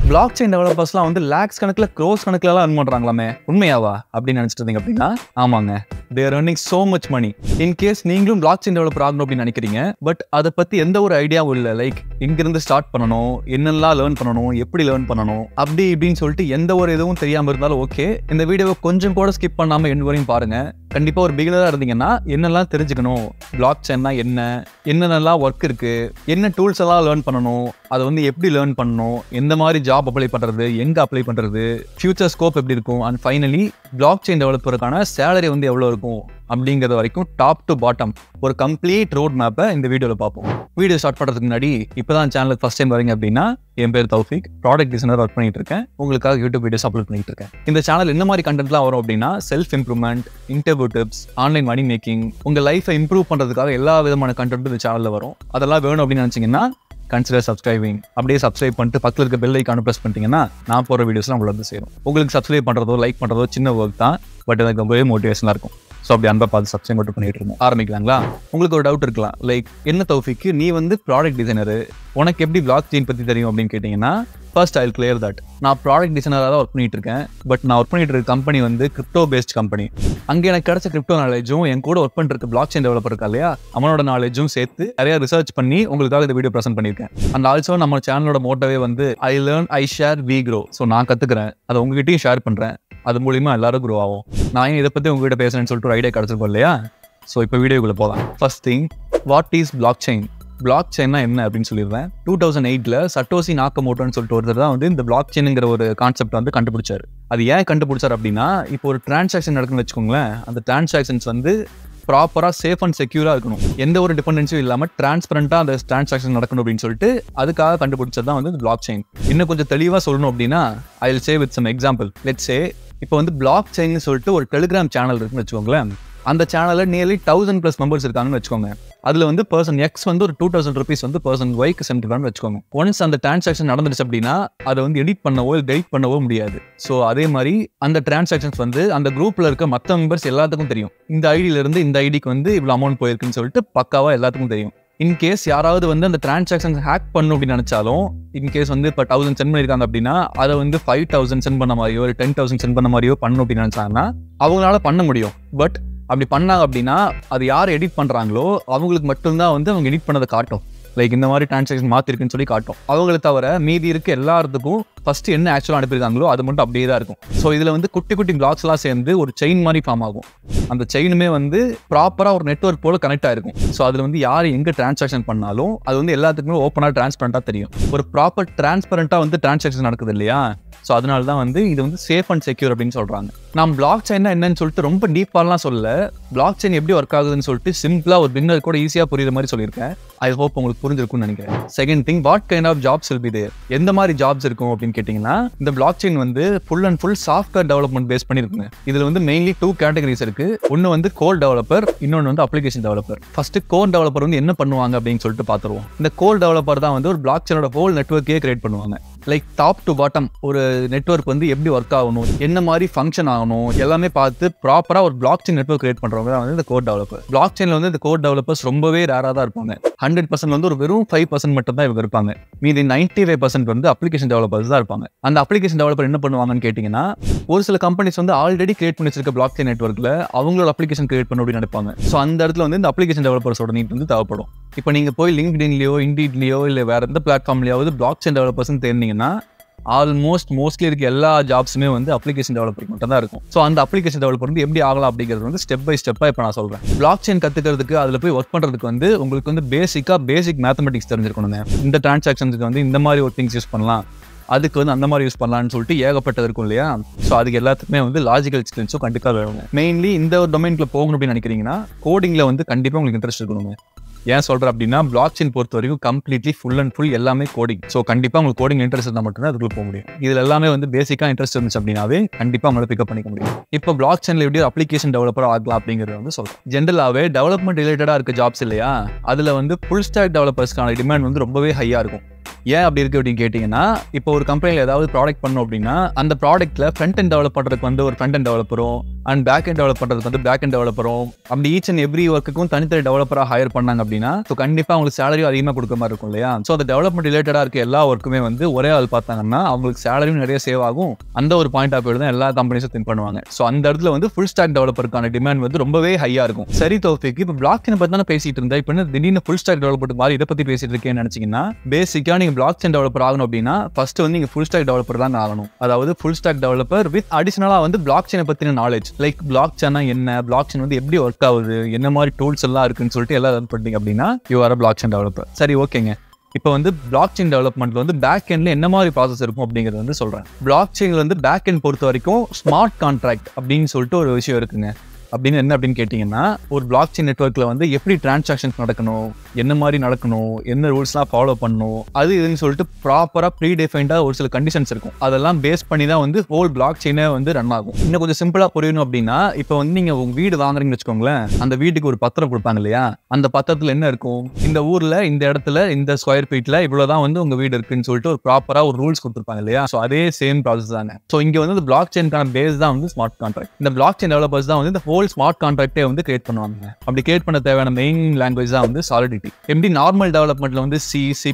Block chain டெவலப்பர்ஸ்லாம் வந்து லேக்ஸ் கணக்கில் cross கணக்கிலலாம் earn பண்ணுறாங்களாமே, உண்மையாவா அப்படின்னு நினச்சிட்டு இருந்தீங்க அப்படின்னா ஆமாங்க, they are earning so much money. In case நீங்களும் பிளாக் செயின் டெவலப்பர் ஆகணும் அப்படின்னு நினைக்கிறீங்க, பட் அதை பற்றி எந்த ஒரு ஐடியாவும் இல்லை, லைக் இங்கிருந்து ஸ்டார்ட் பண்ணணும், என்னெல்லாம் லேர்ன் பண்ணணும், எப்படி லேர்ன் பண்ணணும் அப்படி இப்படின்னு சொல்லிட்டு எந்த ஒரு இதுவும் தெரியாமல் இருந்தாலும் ஓகே, இந்த வீடியோவை கொஞ்சம் கூட ஸ்கிப் பண்ணாமல் எண்டு வரையும் பாருங்க. கண்டிப்பாக ஒரு பிகினராக இருந்தீங்கன்னா என்னெல்லாம் தெரிஞ்சுக்கணும், பிளாக் செயின்னா என்ன, என்னென்னலாம் ஒர்க் இருக்கு, என்ன டூல்ஸ் எல்லாம் லேர்ன் பண்ணணும், அதை வந்து எப்படி லேர்ன் பண்ணணும், எந்த மாதிரி ஜாப் அப்ளை பண்ணுறது, எங்கே அப்ளை பண்ணுறது, ஃபியூச்சர் ஸ்கோப் எப்படி இருக்கும், அண்ட் ஃபைனலி பிளாக் செயின் டெவலப்பருக்கான சேலரி வந்து எவ்வளோ இருக்கும் அப்படிங்கிறது வரைக்கும் டாப் டு பாட்டம் ஒரு கம்ப்ளீட் ரோட் மேப்பை இந்த வீடியோவில் பார்ப்போம். வீடியோ ஸ்டார்ட் பண்ணுறதுக்கு முன்னாடி இப்போ தான் சேனலுக்கு ஃபஸ்ட் டைம் வரீங்க அப்படின்னா, என் பேர் தௌஃபிக், ப்ராடக்ட் டிசைனர் ஒர்க் பண்ணிட்டு இருக்கேன். உங்களுக்காக யூடியூப் வீடியோஸ் அப்லோட் பண்ணிட்டு இருக்கேன். இந்த சேனல் என்ன மாதிரி கண்டென்ட்லாம் வரும் அப்படின்னா, self improvement, interview tips, online money making, உங்கள் லைஃபை இம்ப்ரூவ் பண்ணுறதுக்காக எல்லா விதமான கண்டென்ட்டும் இந்த சேனலில் வரும். அதெல்லாம் வேணும் அப்படின்னு நினச்சிங்கன்னா கன்சிடர் சப்ஸ்கிரைபிங். அப்படியே சப்ஸ்கிரைப் பண்ணிட்டு பக்கத்தில் இருக்க பெல் ஐக்கான ப்ரெஸ் பண்ணிட்டீங்கன்னா நான் போகிற வீடியோஸ்லாம் உங்களை வந்து சேரும். உங்களுக்கு சப்ஸ்கிரைப் பண்ணுறதோ லைக் பண்ணுறதோ சின்ன ஒர்க் தான், பட் எனக்கு ரொம்பவே மோட்டிவேஷனாக இருக்கும். ஸோ அப்படி அன்பை பார்த்து சப்ஸ்கிரைப் மட்டும் பண்ணிட்டு இருக்கோம். ஆரம்பிக்கலாங்களா? உங்களுக்கு ஒரு டவுட் இருக்கலாம், லைக் என்ன தௌஃபிக்கு நீ வந்து ப்ராடக்ட் டிசைனரு, உனக்கு எப்படி பிளாக் செயின் பற்றி தெரியும் அப்படின்னு கேட்டிங்கன்னா, first I will clear that. நான் ப்ராடக்ட் டிசைனராக தான் ஒர்க் பண்ணிட்டு இருக்கேன், பட் நான் ஒர்க் பண்ணிட்டு இருக்க கம்பெனி வந்து கிரிப்டோ பேஸ்ட் கம்பெனி. அங்கே எனக்கு கிடைச்ச கிரிப்டோ நாலேஜும் என் கூட ஒர்க் பண்ணிட்டு பிளாக் செயின் டெவலப்பர் இருக்கா இல்லையா, அவனோட நாலேஜும் சேர்த்து நிறைய ரிசர்ச் பண்ணி உங்களுக்காக இந்த வீடியோ ப்ரெசென்ட் பண்ணியிருக்கேன். அண்ட் ஆல்சோ நம்ம சேனலோட மோட்டோவே வந்து I learn, I share, we grow. So நான் கற்றுக்கிறேன், அதை உங்ககிட்டயும் ஷேர் பண்ணுறேன், அது மூலிமா எல்லாரும் க்ரோ ஆகும். நான் ஏன் இதை பற்றி உங்ககிட்ட பேசுறேன்னு சொல்லிட்டு ஒரு ஐடியா கிடச்சிருக்கோம் இல்லையா? ஸோ இப்போ வீடியோக்குள்ளே போகலாம். First thing, what is block chain? Block செயின்னா என்ன அப்படின்னு சொல்லிடுறேன். 2008 சட்டோசி நாக்கமோட்டோன்னு சொல்லிட்டு ஒருத்தர் தான் வந்து இந்த பிளாக் செயின்ங்கிற ஒரு கான்செப்ட் வந்து கண்டுபிடிச்சாரு. அது ஏன் கண்டுபிடிச்சார் அப்படின்னா, இப்போ ஒரு டிரான்சாக்ஷன் நடக்குன்னு வச்சுக்கோங்களேன், அந்த டிரான்சாக்ஷன்ஸ் வந்து ப்ராப்பராக சேஃப் அண்ட் செக்யூராக இருக்கணும், எந்த ஒரு டிபெண்டன்ஸும் இல்லாமல் டிரான்ஸ்பரண்டாக அந்த டிரான்சாக்ஷன் நடக்கணும் அப்படின்னு சொல்லிட்டு அதுக்காக கண்டுபிடிச்சது தான் வந்து இந்த பிளாக் செயின். இன்னும் கொஞ்சம் தெளிவாக சொல்லணும் அப்படின்னா, I will say with some example. Let's say இப்போ வந்து பிளாக் செயின்னு சொல்லிட்டு ஒரு டெலிகிராம் சேனல் இருக்குன்னு வச்சுக்கோங்களேன். அந்த சேனலில் நியர்லி 1000+ மெம்பர்ஸ் இருக்காங்கன்னு வச்சுக்கோங்க. அதில் வந்து பர்சன் எக்ஸ் வந்து ஒரு 2000 rupees வந்து பர்சன் ஒய்க்கு சென்றான்னு வச்சுக்கோங்க. ஒன்ஸ் அந்த டிரான்சாக்ஷன் நடந்துருச்சு அப்படின்னா அதை வந்து எடிட் பண்ணவோ டெலிட் பண்ணவோ முடியாது. ஸோ அதே மாதிரி அந்த டிரான்சாக்ஷன்ஸ் வந்து அந்த குரூப்பில் இருக்க மற்ற மெம்பர்ஸ் எல்லாத்துக்கும் தெரியும். இந்த ஐடியிலேருந்து இந்த ஐடிக்கு வந்து இவ்வளோ அமௌண்ட் போயிருக்குன்னு சொல்லிட்டு பக்காவாக எல்லாத்துக்கும் தெரியும். இன்கேஸ் யாராவது வந்து அந்த டிரான்சாக்ஷன் ஹேக் பண்ணணும் அப்படின்னு நினைச்சாலும், இன்கேஸ் வந்து இப்போ 1000 சென்ட் பண்ணியிருக்காங்க அப்படின்னா அதை வந்து 5000 சென்ட் பண்ண மாதிரியோ ஒரு 10,000 சென்ட் பண்ண மாதிரியோ பண்ணணும் அப்படின்னு நினைச்சாங்கன்னா அவங்களால பண்ண முடியும். பட் அப்படி பண்ணாங்க அப்படின்னா அது யார் எடிட் பண்ணுறாங்களோ அவங்களுக்கு மட்டும்தான் வந்து அவங்க எடிட் பண்ணதை காட்டும். லைக் இந்த மாதிரி டிரான்சாக்ஷன் மாற்றிருக்குன்னு சொல்லி காட்டும். அவங்களை தவிர மீதி இருக்க எல்லாத்துக்கும் ஃபர்ஸ்ட் என்ன ஆக்சுவலாக அனுப்பியிருக்காங்களோ அது மட்டும் அப்படியே தான் இருக்கும். ஸோ இதில் வந்து குட்டி குட்டி பிளாக்ஸ்லாம் சேர்ந்து ஒரு செயின் மாதிரி ஃபார்ம் ஆகும். அந்த செயினுமே வந்து ப்ராப்பராக ஒரு நெட்வொர்க் போல கனெக்ட் ஆகிருக்கும். ஸோ அதில் வந்து யார் எங்கே டிரான்சாக்ஷன் பண்ணாலும் அது வந்து எல்லாத்துக்குமே ஓப்பனாக டிரான்ஸ்பரண்டாக தெரியும். ஒரு ப்ராப்பர் டிரான்ஸ்பரண்டாக வந்து டிரான்சாக்ஷன் நடக்குது இல்லையா? ஸோ அதனால தான் வந்து இது வந்து சேஃப் அண்ட் செக்யூர் அப்படின்னு சொல்கிறாங்க. நான் பிளாக் செயின்னா என்னன்னு சொல்லிட்டு ரொம்ப டீப்பாலாம் சொல்லல, பிளாக் செயின் எப்படி ஒர்க் ஆகுதுன்னு சொல்லிட்டு சிம்பிளாக ஒரு பிகினர் கூட ஈஸியாக புரியுற மாதிரி சொல்லியிருக்கேன். ஐ ஹோப் உங்களுக்கு புரிஞ்சிருக்கும்னு நினைக்கிறேன். Second thing, what kind of jobs will be there? எந்த மாதிரி ஜாப்ஸ் இருக்கும் அப்படின்னு கேட்டிங்கன்னா, இந்த பிளாக் செயின் வந்து full and full software development base பண்ணியிருக்குங்க. இதில் வந்து மெயின்லி 2 கேட்டகரிஸ் இருக்கு. ஒன்று வந்து கோர் டெவலப்பர், இன்னொன்று வந்து application developer. First core developer வந்து என்ன பண்ணுவாங்க அப்படின்னு சொல்லிட்டு பார்த்துருவோம். இந்த கோர் டெவலப்பர் தான் வந்து ஒரு பிளாக் செயினோட ஹோல் நெட்வொர்க்கே கிரியேட் பண்ணுவாங்க. லைக் டாப் டு பாட்டம் ஒரு நெட்வொர்க் வந்து எப்படி ஒர்க் ஆகணும், என்ன மாதிரி ஃபங்க்ஷன் ஆகணும் எல்லாமே பார்த்து ப்ராப்பராக ஒரு பிளாக் செயின் நெட்வொர்க் கிரியேட் பண்ணுறவங்க தான் வந்து இந்த கோர் டெவலப்பர். பிளாக் செயினில் வந்து இந்த கோர் டெவலப்பர்ஸ் ரொம்பவே ரேராக தான் இருப்பாங்க. 100% வந்து ஒரு வெறும் 5% மட்டும் தான் இவங்க இருப்பாங்க. மீதி 95% வந்து அப்ளிகேஷன் டெவலப்பர்ஸ் தான் இருப்பாங்க. அந்த அப்ளிகேஷன் டெவலப்பர் என்ன பண்ணுவாங்கன்னு கேட்டிங்கன்னா, ஒரு சில கம்பெனிஸ் வந்து ஆல்ரெடி கிரியேட் பண்ணி வச்சிருக்க பிளாக் செயின் நெட்வொர்க்கில் அவங்களோட அப்ளிகேஷன் கிரியேட் பண்ண அப்படின்னு நினைப்பாங்க. ஸோ அந்த இடத்துல வந்து இந்த அப்ளிகேஷன் டெவலப்பர்ஸோட நீட் வந்து தேவைப்படும். இப்போ நீங்கள் போய் லிங்க்டின்லையோ இண்டீட்லையோ இல்லை வேறு எந்த பிளாட்ஃபார்ம்லையாவது பிளாக் செயின் டெவலப்பர்ஸ்ன்னு தேர்ந்தீங்கன்னா மோஸ்ட்லி இருக்க எல்லா ஜாப்ஸுமே வந்து அப்ளிகேஷன் டெவலப்பர் மட்டும் தான் இருக்கும். ஸோ அந்த அப்ளிகேஷன் டெவலப்பர் வந்து எப்படி ஆகலாம் அப்படிங்கிறது வந்து ஸ்டெப் பை ஸ்டெப்பாக இப்போ நான் சொல்கிறேன். பிளாக் செயின் கற்றுக்கிறதுக்கு அதில் போய் ஒர்க் பண்ணுறதுக்கு வந்து உங்களுக்கு வந்து பேசிக் மேத்தமெட்டிக்ஸ் தெரிஞ்சிருக்கணுங்க. இந்த டிரான்சாக்ஷன்ஸுக்கு வந்து இந்த மாதிரி ஒரு திங்ஸ் யூஸ் பண்ணலாம், அதுக்கு வந்து அந்த மாதிரி யூஸ் பண்ணலாம்னு சொல்லிட்டு ஏகப்பட்டது இருக்கும் இல்லையா? ஸோ அதுக்கு எல்லாத்துக்குமே வந்து லாஜிக்கல் ஸ்கில்ஸும் கண்டிப்பாக வேணும். மெயின்லி இந்த ஒரு டொமைனுக்குள்ள போகணும் அப்படின்னு நினைக்கிறீங்கன்னா கோடிங்கில் வந்து கண்டிப்பாக உங்களுக்கு இன்ட்ரெஸ்ட் இருக்கணுங்க. ஏன் சொல்கிறேன் அப்படின்னா, பிளாக் செயின் பொறுத்த வரைக்கும் கம்ப்ளீட்லி ஃபுல் அண்ட் ஃபுல் எல்லாமே கோடிங். ஸோ கண்டிப்பாக உங்களுக்கு கோடிங் இன்ட்ரெஸ்ட் இருந்தால் மட்டும்தான் அதுக்குள்ள போக முடியும். இதில் எல்லாமே வந்து பேசிக்காக இன்ட்ரெஸ்ட் இருந்துச்சு அப்படின்னாவே கண்டிப்பாக உங்களை பிக்கப் பண்ணிக்க முடியும். இப்போ பிளாக் செயினில் எப்படி அப்ளிகேஷன் டெவலப்பர் ஆகலாம் அப்படிங்கிறது வந்து சொல்கிறேன். ஜென்ரலாகவே டெவலப்மெண்ட் ரிலேட்டடாக இருக்க ஜாப்ஸ் இல்லையா, அதில் வந்து ஃபுல் ஸ்டாக் டெவலப்பர்ஸ்க்கான டிமாண்ட் வந்து ரொம்பவே ஹையாக இருக்கும். ஏன் அப்படி இருக்கு அப்படின்னு கேட்டீங்கன்னா, இப்போ ஒரு கம்பெனியில் ஏதாவது ப்ராடக்ட் பண்ணோம் அப்படின்னா அந்த ப்ராடக்ட்ல ஃப்ரண்ட் அண்ட் டெவலப் பண்றதுக்கு வந்து ஒரு ஃப்ரண்ட் அண்ட் டெவலப்பரும் அண்ட் பேக் அண்ட் டெவலப் பண்றதுக்கு வந்து பேக் அண்ட் டெவலப்பரும் அப்படி ஈச் அண்ட் எவ்ரி ஒர்க்குக்கும் தனித்தனி டெவலப்பராக ஹையர் பண்ணாங்க அப்படின்னா ஸோ கண்டிப்பாக அவங்களுக்கு சேலரி அதிகமாக கொடுக்க மாதிரி இருக்கும் இல்லையா. ஸோ அந்த டெவலப்மெண்ட் ரிலேட்டடாக இருக்க எல்லா ஒர்க்குமே வந்து ஒரே ஆள் பார்த்தாங்கன்னா அவங்களுக்கு சேலரியும் நிறைய சேவ் ஆகும். அந்த ஒரு பாயிண்ட் ஆஃப் வியூ தான் எல்லா கம்பெனிஸும் திங்க் பண்ணுவாங்க. ஸோ அந்த இடத்துல வந்து ஃபுல் ஸ்டாக் டெவலப்பருக்கான டிமாண்ட் வந்து ரொம்பவே ஹையா இருக்கும். சரி தௌஃபிக், இப்போ பிளாக் செயின் பத்தி தானே பேசிட்டு இருந்தா, இப்போ திடீர்னு ஃபுல் ஸ்டாக் டெவலப்பர் மாதிரி இதை பத்தி பேசிட்டு இருக்கேன்னு நினைச்சீங்கன்னா, பேசிக்கா நீங்க பிளாக் செயின் டெவலப்பர் ஆகணும் அப்படின்னா ஃபர்ஸ்ட் வந்து நீங்க ஃபுல் ஸ்டாக் டெவலப்பர் தான் ஆகணும். அதாவது ஃபுல் ஸ்டாக் டெவலப்பர் வித் அடிஷனலா வந்து பிளாக் செயினை பத்தின நாலேஜ், லைக் பிளாக் செயினா என்ன, பிளாக் செயின் வந்து எப்படி ஒர்க் ஆகுது, என்ன மாதிரி டூல்ஸ் எல்லாம் இருக்குன்னு சொல்லிட்டு எல்லாம் ரன் பண்ணீங்க அப்படின்னா you or block chain developer. சரி ஓகேங்க, இப்போ வந்து பிளாக் செயின் டெவலப்மெண்ட்ல வந்து பேக் எண்ட்ல என்ன மாதிரி ப்ராசஸ் இருக்கும் அப்படிங்கிறது வந்து சொல்றேன். பிளாக் செயின் வந்து பேக் எண்ட் பொறுத்த வரைக்கும் ஸ்மார்ட் கான்ட்ராக்ட் அப்படின்னு சொல்லிட்டு ஒரு விஷயம் இருக்குங்க. அப்படின்னு என்ன அப்படின்னு கேட்டிங்கன்னா, ஒரு பிளாக் செயின் நெட்வொர்க்கில் வந்து எப்படி டிரான்சாக்ஷன்ஸ் நடக்கணும், என்ன மாதிரி நடக்கணும், என்ன ரூல்ஸ்லாம் ஃபாலோ பண்ணணும், அது இதுன்னு சொல்லிட்டு ப்ராப்பராக ப்ரீ டிஃபைன்டாக ஒரு சில கண்டிஷன்ஸ் இருக்கும். அதெல்லாம் பேஸ் பண்ணி தான் வந்து ஹோல் பிளாக் செயினே வந்து ரன் ஆகும். இன்னும் கொஞ்சம் சிம்பிளாக புரியணும் அப்படின்னா, இப்போ வந்து நீங்கள் உங்கள் வீடு வாங்குறீங்கன்னு வச்சுக்கோங்களேன், அந்த வீட்டுக்கு ஒரு பத்திரம் கொடுப்பாங்க இல்லையா, அந்த பத்திரத்தில் என்ன இருக்கும், இந்த ஊரில் இந்த இடத்துல இந்த ஸ்கொயர் ஃபீட்டில் இவ்வளோதான் வந்து உங்கள் வீடு இருக்குன்னு சொல்லிட்டு ஒரு ப்ராப்பராக ஒரு ரூல்ஸ் கொடுத்துருப்பாங்க இல்லையா. ஸோ அதே சேம் ப்ராசஸ் தாங்க. ஸோ இங்கே வந்து பிளாக் செயின்கான பேஸ் தான் வந்து ஸ்மார்ட் கான்ட்ராக்ட். இந்த பிளாக் செயின் டெவலப்பர்ஸ் தான் வந்து இந்த ஹோல் ஸ்மார்ட் கான்ட்ராக்டே வந்து கிரியேட் பண்ணுவாங்க. அப்படி கிரியேட் பண்ண தேவையான மெயின் லாங்குவேஜ் தான் வந்து சாலிடிட்டி. எப்படி நார்மல் டெவலப்மெண்ட்ல வந்து C++,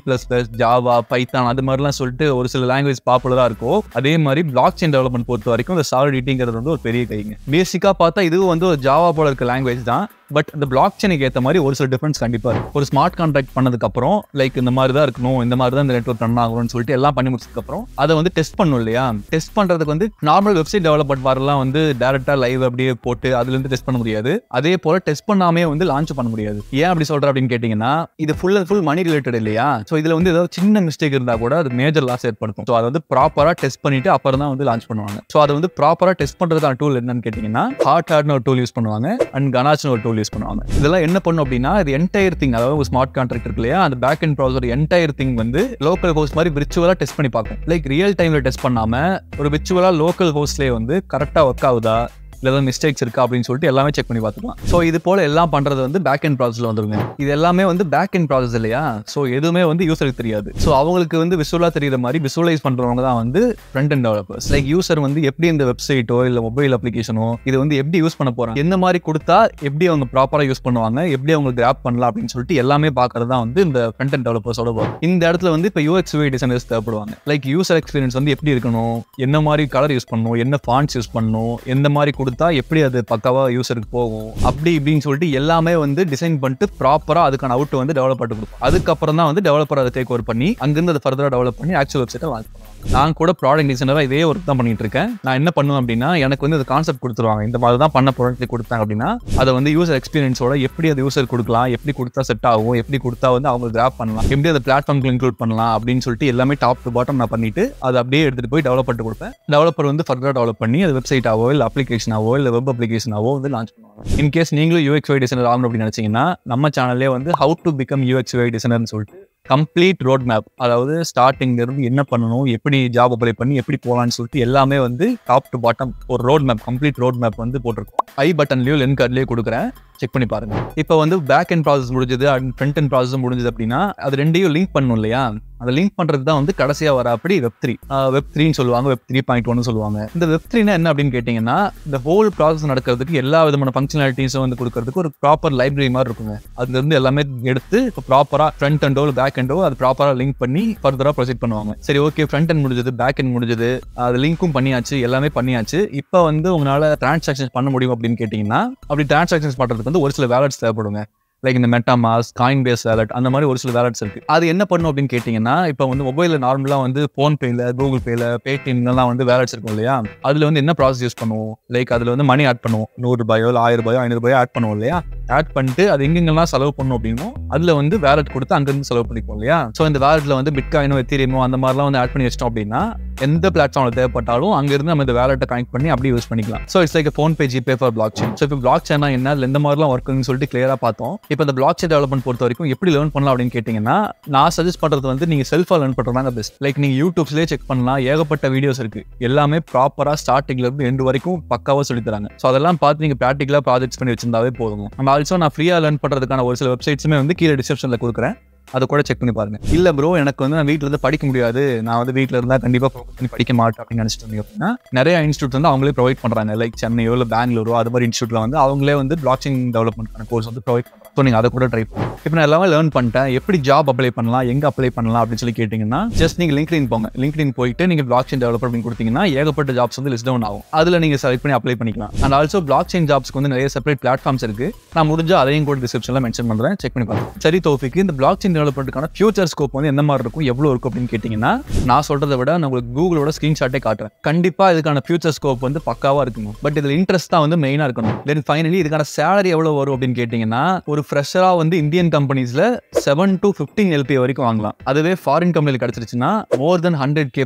ஜாவா, பைத்தான் அது மாதிரிலாம் சொல்லிட்டு ஒரு சில லாங்குவேஜ் பாப்புலரா இருக்கோ, அதே மாதிரி பிளாக் செயின் டெவலப்மெண்ட் பொறுத்த வரைக்கும் இந்த சாலிடிட்டிங்கிறது வந்து ஒரு பெரிய கைங்க. பேசிக்கா பார்த்தா இதுவும் வந்து ஒரு ஜாவா போல இருக்க லாங்குவேஜ் தான். பட் இந்த பிளாக் செயினுக்கு ஏற்ற மாதிரி ஒரு சில டிஃபரன்ஸ் கண்டிப்பா இருக்கும். ஒரு ஸ்மார்ட் கான்ட்ராக்ட் பண்ணதுக்கு அப்புறம் லைக் இந்த மாதிரி தான் இருக்கணும், இந்த மாதிரி தான் இந்த நெட்வொர்க் ரன் ஆகணும்னு சொல்லிட்டு எல்லாம் பண்ணி முடிச்சதுக்கு அப்புறம் அதை வந்து டெஸ்ட் பண்ணும் இல்லையா. டெஸ்ட் பண்றதுக்கு வந்து நார்மல் வெப்சைட் டெவலப்மெண்ட் வரலாம் வந்து டைரக்டா லைவ் அப்படியே போட்டு அதுல இருந்து டெஸ்ட் பண்ண முடியாது. அதே போல டெஸ்ட் பண்ணாமே வந்து லான்ச் பண்ண முடியாது. ஏன் அப்படி சொல்றேன் அப்படின்னு கேட்டீங்கன்னா, இது full and full money related இல்லையா. ஸோ இதுல வந்து ஏதாவது சின்ன மிஸ்டேக் இருந்தா கூட அது மேஜர் லாஸ் ஏற்படுத்தும். ஸோ அதை வந்து ப்ராப்பரா டெஸ்ட் பண்ணிட்டு அப்புறம் தான் வந்து லான்ச் பண்ணுவாங்க. ஸோ அதை வந்து ப்ராப்பரா டெஸ்ட் பண்றதுக்கான டூல் என்னன்னு கேட்டீங்கன்னா, ஹார்ட்னு ஒரு டூல் யூஸ் பண்ணுவாங்க அண்ட் கனாச்னு ஒரு டூல் யூஸ் பண்ணுவாங்க. இதெல்லாம் என்ன பண்ணும் அப்படின்னா, இது என்டையர் திங், அதாவது ஒரு ஸ்மார்ட் கான்ட்ராக்ட் இருக்கு இல்லையா, அந்த back end processor entire thing வந்து லோக்கல் ஹோஸ்ட் மாதிரி விர்ச்சுவலா டெஸ்ட் பண்ணி பார்க்கும். லைக் ரியல் டைம்ல டெஸ்ட் பண்ணாம ஒரு விர்ச்சுவலா லோக்கல் ஹோஸ்ட்லேயே வந்து கரெக்டா ஒர்க் ஆகுதா, இல்லை ஏதாவது மிஸ்டேக்ஸ் இருக்கா அப்படின்னு சொல்லிட்டு எல்லாமே செக் பண்ணி பார்த்துக்கலாம். ஸோ இது போல எல்லாம் பண்றது வந்து பேக் எண்ட் ப்ராசஸ்ல வந்துருங்க. இது எல்லாமே வந்து பேக் எண்ட் ப்ராசஸ் இல்லையா. ஸோ எதுவுமே வந்து யூசருக்கு தெரியாது. ஸோ அவங்களுக்கு வந்து விசுவலா தெரியுற மாதிரி விசுவலைஸ் பண்றவங்க தான் வந்து front end developers. Like user வந்து எப்படி இந்த வெப்சைட்டோ இல்லை மொபைல் அப்ளிகேஷனோ இது வந்து எப்படி யூஸ் பண்ண போறாங்க, எந்த மாதிரி கொடுத்தா எப்படி அவங்க ப்ராப்பரா யூஸ் பண்ணுவாங்க, எப்படி அவங்க கிராப் பண்ணலாம் அப்படின்னு சொல்லிட்டு எல்லாமே பார்க்கறது தான் வந்து இந்த ஃப்ரண்ட் எண்ட் டெவலப்பர்ஸோட ஒர்க். இந்த இடத்துல வந்து இப்போ UX UI டிசைனர்ஸ் தேவைப்படுவாங்க. லைக் யூசர் எக்ஸ்பீரியன்ஸ் வந்து எப்படி இருக்கணும், என்ன மாதிரி கலர் யூஸ் பண்ணணும், என்ன ஃபாண்ட்ஸ் யூஸ் பண்ணணும், எந்த மாதிரி கொடுத்தா எப்படி அது பக்காவா யூசருக்கு போகும், அப்படி இப்படின்னு சொல்லிட்டு எல்லாமே வந்து டிசைன் பண்ணிட்டு ப்ராப்பரா அதுக்கான அவுட் வந்து டெவலப் பண்ணி கொடுப்போம். அதுக்கப்புறம் தான் வந்து டெவலப்பர் அதை டேக் ஓவர் பண்ணி அங்கிருந்து அதை ஃபர்தரா டெவலப் பண்ணி ஆக்சுவல் வெப்சைட்டை லான்ச் பண்ணுவாங்க. நான் கூட ப்ராடக்ட் டிசைனரா இதே ஒர்க் தான் பண்ணிட்டு இருக்கேன். நான் என்ன பண்ணுவேன் அப்படின்னா, எனக்கு வந்து அந்த கான்செப்ட் கொடுத்துருவாங்க, இந்த மாதிரி தான் பண்ண ப்ராடக்ட் கொடுத்தாங்க அப்படின்னா அதை வந்து யூசர் எக்ஸ்பீரியன்ஸோட எப்படி அது யூசர் கொடுக்கலாம், எப்படி கொடுத்தா செட் ஆகும், எப்படி கொடுத்தா வந்து அவங்க கிராப் பண்ணலாம், எப்படி அந்த பிளாட்ஃபார்ம்க்கு இன்க்ளூட் பண்ணலாம் அப்படின்னு சொல்லிட்டு எல்லாமே டாப் டு பாட்டம் நான் பண்ணிட்டு அதை அப்படியே எடுத்துட்டு போய் டெவலப் பண்ணி கொடுப்பேன். டெவலப்பர் வந்து ஃபர்தரா டெவலப் பண்ணி அது வெப்சைட்டாவோ இல்லை அப்ளிகேஷனாவோ இல்லை வெப் அப்ளிகேஷனாவோ வந்து லான்ச் பண்ணுவாங்க. இன்கேஸ் நீங்களும் UX UI டிசைனர் ஆகணும் அப்படின்னு நினைச்சீங்கன்னா, நம்ம சேனல்லே வந்து how to become UX UI டிசைனர்னு சொல்லிட்டு கம்ப்ளீட் ரோட் மேப், அதாவது ஸ்டார்டிங்ல இருந்து என்ன பண்ணணும், எப்படி ஜாப் அப்ளை பண்ணி எப்படி போகலான்னு சொல்லிட்டு எல்லாமே வந்து டாப் டு பாட்டம் ஒரு road map, complete road map வந்து போட்டிருக்கோம். ஐ பட்டன்லயோ லிங்க் கார்ட்லயோ கொடுக்குறேன், செக் பண்ணி பாருங்க. இப்போ வந்து பேக் எண்ட் ப்ராசஸ் முடிஞ்சது அண்ட் ஃப்ரண்ட் எண்ட் ப்ராசஸ் முடிஞ்சது அப்படின்னா அது ரெண்டையும் லிங்க் பண்ணணும் இல்லையா. அதை லிங்க் பண்றது தான் வந்து கடைசியா வர அப்படி வெப்3 சொல்லுவாங்க, Web 3.1 சொல்லுவாங்க. இந்த Web3 என்ன அப்படின்னு கேட்டீங்கன்னா, இந்த ஹோல் ப்ராசஸ் நடக்கிறதுக்கு எல்லா விதமான ஃபங்க்ஷனாலிட்டிஸும் வந்து கொடுக்கறதுக்கு ஒரு ப்ராப்பர் லைப்ரரி மாதிரி இருக்குங்க. அதுல இருந்து எல்லாமே எடுத்து இப்போ ப்ராப்பரா ஃப்ரண்ட் எண்டோ பேக் எண்டோ அது ப்ராப்பரா லிங்க் பண்ணி ஃபர்தரா ப்ரொசீட் பண்ணுவாங்க. சரி ஓகே, ஃப்ரண்ட் எண்ட் முடிஞ்சது, பேக் எண்ட் முடிஞ்சது, அது லிங்க்கும் பண்ணியாச்சு, எல்லாமே பண்ணியாச்சு. இப்போ வந்து உங்களால டிரான்சாக்ஷன் பண்ண முடியும் அப்படின்னு கேட்டீங்கன்னா, அப்படி டிரான்சாக்ஷன்ஸ் பண்றதுக்கு வந்து ஒரு சில வேலட்ஸ் தேவைப்படுங்க. லைக் இந்த மெட்டாமாஸ்க், காயின்பேஸ் வேலட், அந்த மாதிரி ஒரு சில வேலட்ஸ் இருக்கு. அது என்ன பண்ணும் அப்படின்னு கேட்டீங்கன்னா, இப்போ வந்து மொபைல்ல நார்மலா வந்து ஃபோன்பேல, கூகுள் பேல, பேடிஎம்லாம் வந்து வேலட்ஸ் இருக்கும் இல்லையா. அதுல வந்து என்ன ப்ராசஸ் யூஸ் பண்ணுவோம், லைக் அதுல வந்து மணி ஆட் பண்ணுவோம், ₹100 இல்லை ₹1000 ₹500 ஆட் பண்ணுவோம் இல்லையா. ஆட் பண்ணிட்டு அது எங்கெங்கெல்லாம் செலவு பண்ணணும் அப்படின்னும் அதுல வந்து வேலட் கொடுத்து அங்கிருந்து செலவு பண்ணிப்போம் இல்லையா. ஸோ இந்த வேலட்ல வந்து பிட்காயினோ எத்தீரியமோ அந்த மாதிரிலாம் வந்து ஆட் பண்ணி வச்சிட்டோம் அப்படின்னா எந்த பிளாட்ஃபார்ம்ல தேவைப்பட்டாலும் அங்கிருந்து நம்ம இந்த வேலட்டை கனெக்ட் பண்ணி அப்படியே யூஸ் பண்ணிக்கலாம். So it's like PhonePe, GPay for block chain. So இப்போ பிளாக் செயினா என்ன, அதுல எந்த மாதிரிலாம் ஒர்க்குன்னு சொல்லிட்டு கிளியரா பார்த்தோம். இப்போ இந்த பிளாக் செயின் டெவலப்மெண்ட் பொறுத்த வரைக்கும் எப்படி லேர்ன் பண்ணலாம் அப்படின்னு கேட்டீங்கன்னா, நான் சஜஸ்ட் பண்றது வந்து நீங்க செல்ஃபா லேர்ன் பண்றதாங்க பெஸ்ட். லைக் நீங்க யூடியூப்ஸ்லேயே செக் பண்ணலாம், ஏகப்பட்ட வீடியோஸ் இருக்கு, எல்லாமே ப்ராப்பரா ஸ்டார்டிங்ல இருந்து எண்டு வரைக்கும் பக்காவா சொல்லி தராங்க. ஸோ அதெல்லாம் பார்த்து நீங்க ப்ராக்டிகலா ப்ராஜெக்ட்ஸ் பண்ணி வச்சிருந்தாவே போதும். நம்ம ஆல்சோ நான் ஃப்ரீயா லேர்ன் பண்றதுக்கான ஒரு சில வெப்சைட்ஸுமே வந்து கீழே டிஸ்கிரிப்ஷன்ல கொடுக்குறேன். அதை கூட செக் பண்ணி பாருங்க. இல்ல ப்ரோ எனக்கு வந்து நான் வீட்ல இருந்து படிக்க முடியாது, நான் வந்து வீட்ல இருந்தா கண்டிப்பா ஃபோக்கஸ் பண்ணி படிக்க மாட்டேன் அப்படின்னு நினைச்சிட்டு இருந்தீங்க அப்படின்னா நிறைய இன்ஸ்டியூட் வந்து அவங்களே ப்ரொவைட் பண்றாங்க. லைக் சென்னையோ இல்ல பெங்களூரோ அது மாதிரி இன்ஸ்டியூட்ல வந்து அவங்களே வந்து பிளாக் செயின் டெவலப்மெண்ட் கோர்ஸ் வந்து ப்ரொவைட் பண்றாங்க. ஸோ நீங்க அதை கூட ட்ரை பண்ணுங்க. இப்போ நான் எல்லாமே லேர்ன் பண்ணிட்டேன், எப்படி ஜாப் அப்ளை பண்ணலாம், எங்க அப்ளை பண்ணலாம் அப்படின்னு சொல்லி கேட்டீங்கன்னா ஜஸ்ட் நீங்க லிங்க்டின் போங்க. லிங்க்டின் போயிட்டு நீங்க பிளாக் செயின் டெவலப்பர் அப்படின்னு கொடுத்தீங்கன்னா ஏகப்பட்ட ஜாப்ஸ் வந்து லிஸ்ட் டவுன் ஆகும். அதுல நீங்க செலக்ட் பண்ணி அப்ளை பண்ணிக்கலாம். அண்ட் ஆல்சோ பிளாக் செயின் ஜாப்ஸ்க்கு வந்து நிறைய செப்பரேட் பிளாட்ஃபார்ம்ஸ் இருக்கு. நான் முடிஞ்சா அதையும் கூட டிஸ்கிரிப்ஷன்ல மென்ஷன் பண்றேன், செக் பண்ணி பாருங்க. சரி தௌஃபிக், இந்த பிளாக் செயின் டெவலப்மெண்ட்டுக்கான ஃபியூச்சர் ஸ்கோப் வந்து எந்த மாதிரி இருக்கும், எவ்வளவு இருக்கும் அப்படின்னு கேட்டீங்கன்னா நான் சொல்றதை விட நான் உங்களுக்கு கூகுளோட ஸ்கிரீன்ஷாட்டே காட்டுறேன். கண்டிப்பா இதுக்கான ஃபியூச்சர் ஸ்கோப் வந்து பக்காவா இருக்கணும். பட் இதுல இன்ட்ரெஸ்ட் தான் வந்து மெயினா இருக்கணும். தென் ஃபைனலி இதுக்கான சேலரி எவ்வளவு வரும் அப்படின்னு கேட்டீங்கன்னா ஒரு ஃப்ரெஷரா வந்து இந்தியன் கம்பெனிஸ்ல 7 to 15 LPA வரைக்கும் வாங்கலாம். அதுவே ஃபாரின் கம்பெனில கிடைச்சிருச்சுன்னா மோர் தென் $100K+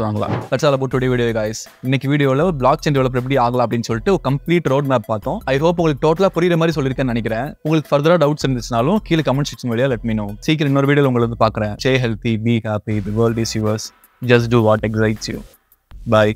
வாங்கலாம். That's all about today video guys. இன்னைக்கு வீடியோல பிளாக் செயின் டெவலப்பர் எப்படி ஆகலாம் அப்படின்னு சொல்லிட்டு ஒரு கம்ப்ளீட் ரோட் மேப் பார்த்தோம். ஐ ஹோப் உங்களுக்கு டோட்டலா புரியுற மாதிரி சொல்லிருக்கேன்னு நினைக்கிறேன். உங்களுக்கு ஃபர்தரா டவுட்ஸ் இருந்துச்சுனாலும் கீழே கமெண்ட் செக்ஷன் வழியா let me know. சீக்கிரம் இன்னொரு வீடியோல உங்களை வந்து பார்க்குறேன். Stay healthy, be happy, the world is yours. Just do what excites you. Bye.